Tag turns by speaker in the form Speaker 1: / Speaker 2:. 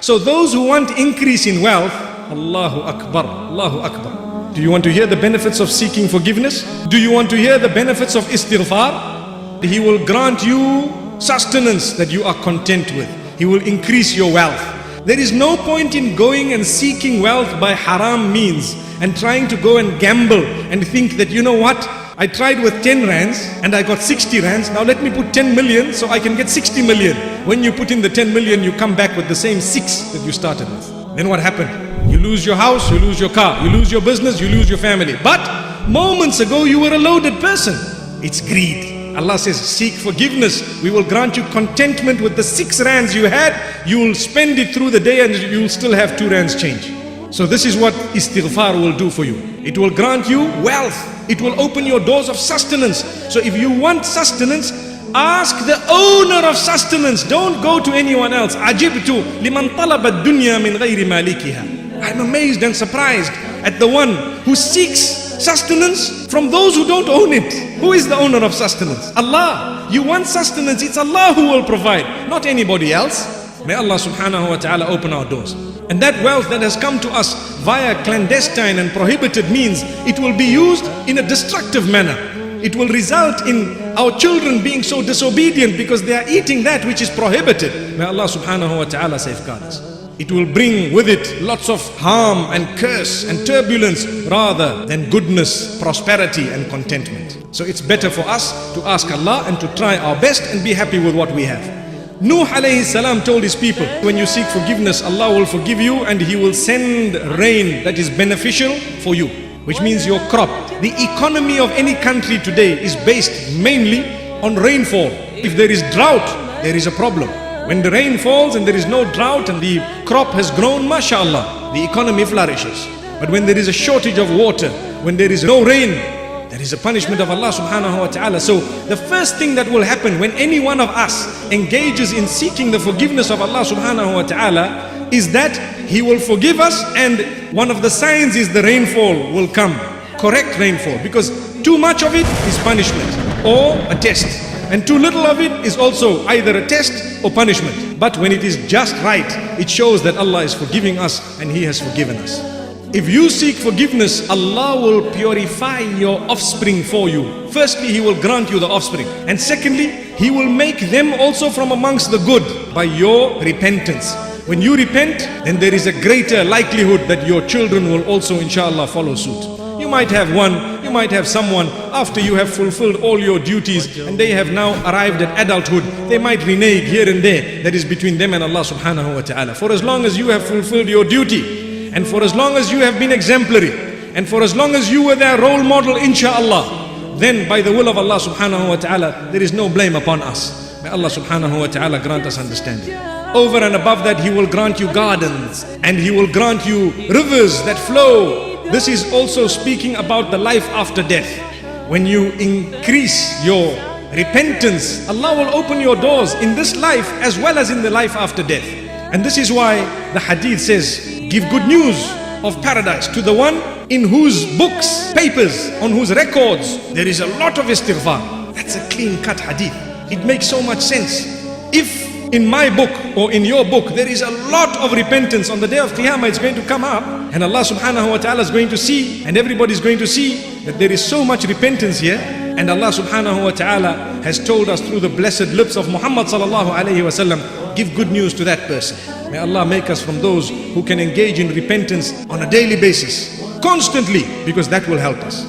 Speaker 1: So those who want increase in wealth, Allahu Akbar, Allahu Akbar. Do you want to hear the benefits of seeking forgiveness? Do you want to hear the benefits of Istighfar? He will grant you sustenance that you are content with. He will increase your wealth. There is no point in going and seeking wealth by haram means and trying to go and gamble and think that, you know what, I tried with 10 rands and I got 60 rands. Now let me put 10 million so I can get 60 million. When you put in the 10 million, you come back with the same 6 that you started with. Then what happened? You lose your house, you lose your car, you lose your business, you lose your family. But moments ago, you were a loaded person. It's greed. Allah says, seek forgiveness. We will grant you contentment with the 6 rands you had. You will spend it through the day and you will still have 2 rands change. So this is what Istighfar will do for you. It will grant you wealth. It will open your doors of sustenance. So if you want sustenance, ask the owner of sustenance. Don't go to anyone else. Ajibtu liman talaba ad-dunya min ghayri malikiha. I'm amazed and surprised at the one who seeks sustenance from those who don't own it. Who is the owner of sustenance? Allah. You want sustenance, it's Allah who will provide, not anybody else. May Allah subhanahu wa ta'ala open our doors. And that wealth that has come to us via clandestine and prohibited means, it will be used in a destructive manner. It will result in our children being so disobedient because they are eating that which is prohibited. May Allah subhanahu wa ta'ala safeguard us. It will bring with it lots of harm and curse and turbulence rather than goodness, prosperity and contentment. So it's better for us to ask Allah and to try our best and be happy with what we have. Nuh alayhi salam told his people, when you seek forgiveness, Allah will forgive you and He will send rain that is beneficial for you, which means your crop. The economy of any country today is based mainly on rainfall. If there is drought, there is a problem. When the rain falls and there is no drought and the crop has grown, mashallah, the economy flourishes. But when there is a shortage of water, when there is no rain, there is a punishment of Allah subhanahu wa ta'ala. So the first thing that will happen when any one of us engages in seeking the forgiveness of Allah subhanahu wa ta'ala is that He will forgive us, and one of the signs is the rainfall will come. Correct rainfall, because too much of it is punishment or a test, and too little of it is also either a test or punishment. But when it is just right, it shows that Allah is forgiving us and He has forgiven us. If you seek forgiveness, Allah will purify your offspring for you. Firstly, He will grant you the offspring. And secondly, He will make them also from amongst the good by your repentance. When you repent, then there is a greater likelihood that your children will also inshallah follow suit. You might have one, you might have someone, after you have fulfilled all your duties and they have now arrived at adulthood, they might renege here and there. That is between them and Allah subhanahu wa ta'ala. For as long as you have fulfilled your duty, and for as long as you have been exemplary, and for as long as you were their role model, inshallah, then by the will of Allah subhanahu wa ta'ala, there is no blame upon us. May Allah subhanahu wa ta'ala grant us understanding. Over and above that, He will grant you gardens, and He will grant you rivers that flow. This is also speaking about the life after death. When you increase your repentance, Allah will open your doors in this life as well as in the life after death. And this is why the hadith says, give good news of paradise to the one in whose books, papers, on whose records there is a lot of istighfar. That's a clean-cut hadith. It makes so much sense. If in my book or in your book there is a lot of repentance, on the day of Qiyamah it's going to come up and Allah subhanahu wa ta'ala is going to see, and everybody is going to see that there is so much repentance here. And Allah subhanahu wa ta'ala has told us through the blessed lips of Muhammad sallallahu alayhi wa sallam, give good news to that person. May Allah make us from those who can engage in repentance on a daily basis, constantly, because that will help us.